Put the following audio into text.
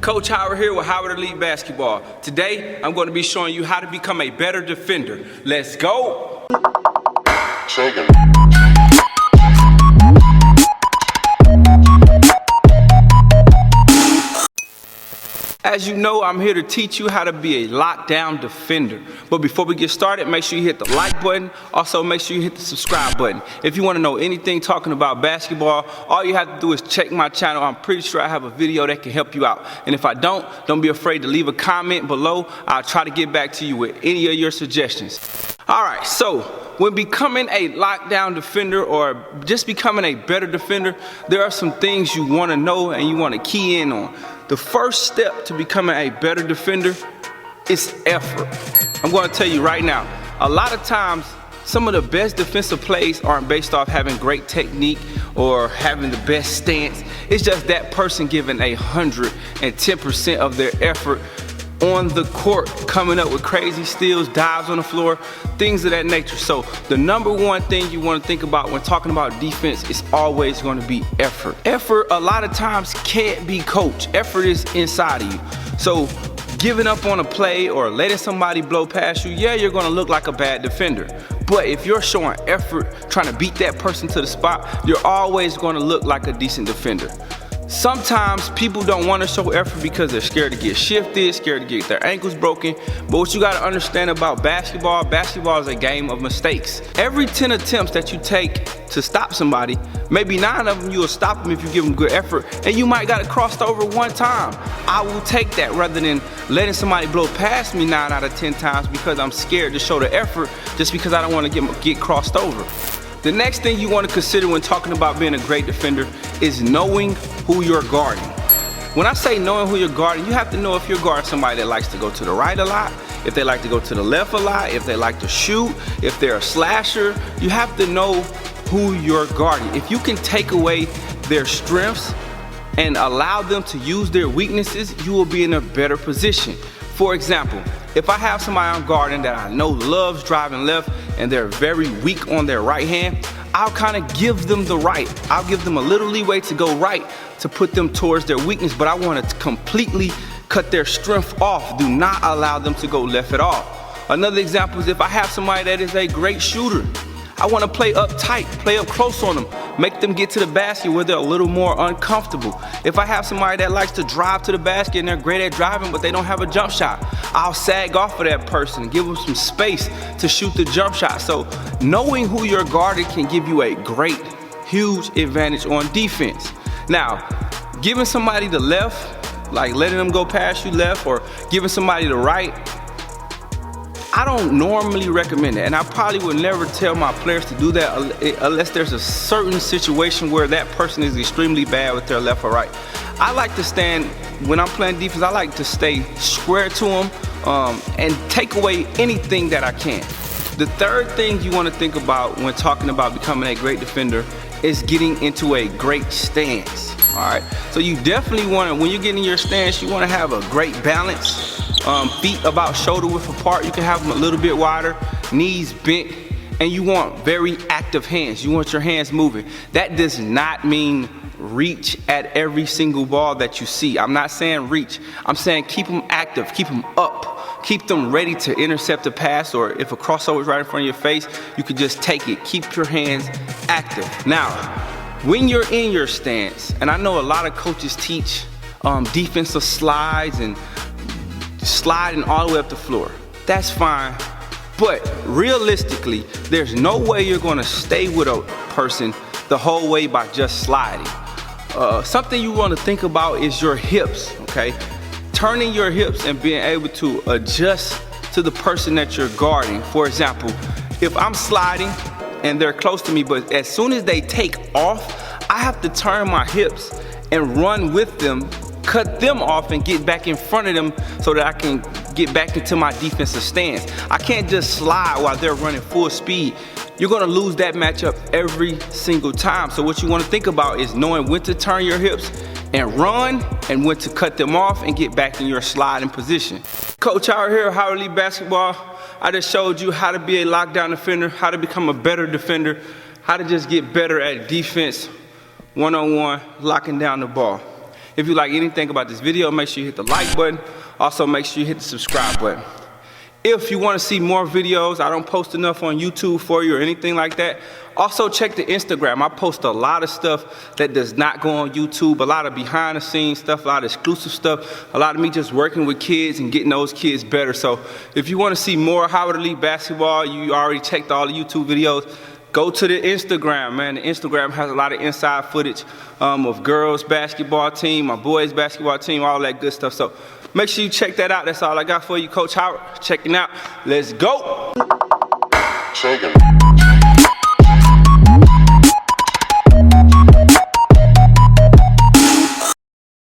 Coach Howard here with Howard Elite Basketball. Today, I'm going to be showing you how to become a better defender. Let's go! As you know, I'm here to teach you how to be a lockdown defender. But before we get started, make sure you hit the like button. Also, make sure you hit the subscribe button. If you want to know anything talking about basketball, all you have to do is check my channel. I'm pretty sure I have a video that can help you out. And if I don't be afraid to leave a comment below. I'll try to get back to you with any of your suggestions. All right, so when becoming a lockdown defender or just becoming a better defender, there are some things you want to know and you want to key in on. The first step to becoming a better defender is effort. I'm going to tell you right now, a lot of times, some of the best defensive plays aren't based off having great technique or having the best stance. It's just that person giving 110% of their effort on the court, coming up with crazy steals, dives on the floor, things of that nature. So the number one thing you want to think about when talking about defense is always going to be effort. Effort a lot of times can't be coached. Effort is inside of you. So giving up on a play or letting somebody blow past you, yeah, you're going to look like a bad defender. But if you're showing effort, trying to beat that person to the spot, you're always going to look like a decent defender. Sometimes people don't want to show effort because they're scared to get shifted, scared to get their ankles broken. But what you got to understand about basketball is a game of mistakes. Every 10 attempts that you take to stop somebody, maybe 9 of them you will stop them if you give them good effort, and you might got it crossed over one time. I will take that rather than letting somebody blow past me 9 out of 10 times because I'm scared to show the effort just because I don't want to get crossed over. The next thing you want to consider when talking about being a great defender is knowing who you're guarding. When I say knowing who you're guarding, you have to know if you're guarding somebody that likes to go to the right a lot, if they like to go to the left a lot, if they like to shoot, if they're a slasher. You have to know who you're guarding. If you can take away their strengths and allow them to use their weaknesses, you will be in a better position. For example, if I have somebody I'm guarding that I know loves driving left and they're very weak on their right hand, I'll kind of give them the right. I'll give them a little leeway to go right to put them towards their weakness, but I want to completely cut their strength off. Do not allow them to go left at all. Another example is if I have somebody that is a great shooter, I want to play up tight, play up close on them, make them get to the basket where they're a little more uncomfortable. If I have somebody that likes to drive to the basket and they're great at driving but they don't have a jump shot, I'll sag off of that person and give them some space to shoot the jump shot. So knowing who you're guarding can give you a great, huge advantage on defense. Now, giving somebody the left, like letting them go past you left, or giving somebody the right, I don't normally recommend it, and I probably would never tell my players to do that unless there's a certain situation where that person is extremely bad with their left or right. I like to stand, when I'm playing defense, I like to stay square to them and take away anything that I can. The third thing you want to think about when talking about becoming a great defender is getting into a great stance. All right, so you definitely want to, when you get in your stance, you want to have a great balance. Feet about shoulder width apart. You can have them a little bit wider, knees bent, and you want very active hands. You want your hands moving. That does not mean reach at every single ball that you see. I'm not saying reach. I'm saying keep them active, keep them up, keep them ready to intercept a pass, or if a crossover is right in front of your face, you could just take it. Keep your hands active. Now, when you're in your stance, and I know a lot of coaches teach defensive slides and sliding all the way up the floor. That's fine, but realistically, there's no way you're going to stay with a person the whole way by just sliding. Something you want to think about is your hips, okay? Turning your hips and being able to adjust to the person that you're guarding. For example, if I'm sliding and they're close to me, but as soon as they take off, I have to turn my hips and run with them, cut them off and get back in front of them so that I can get back into my defensive stance. I can't just slide while they're running full speed. You're gonna lose that matchup every single time. So what you wanna think about is knowing when to turn your hips and run and when to cut them off and get back in your sliding position. Coach Howard here, Howard Elite Basketball. I just showed you how to be a lockdown defender, how to become a better defender, how to just get better at defense, one-on-one, locking down the ball. If you like anything about this video, make sure you hit the like button. Also, make sure you hit the subscribe button. If you want to see more videos, I don't post enough on YouTube for you or anything like that. Also, check the Instagram. I post a lot of stuff that does not go on YouTube, a lot of behind the scenes stuff, a lot of exclusive stuff, a lot of me just working with kids and getting those kids better. So if you want to see more Howard Elite basketball, you already checked all the YouTube videos, go to the Instagram, man. The Instagram has a lot of inside footage of girls basketball team, my boys basketball team, all that good stuff. So make sure you check that out. That's all I got for you, Coach Howard. Checking out. Let's go.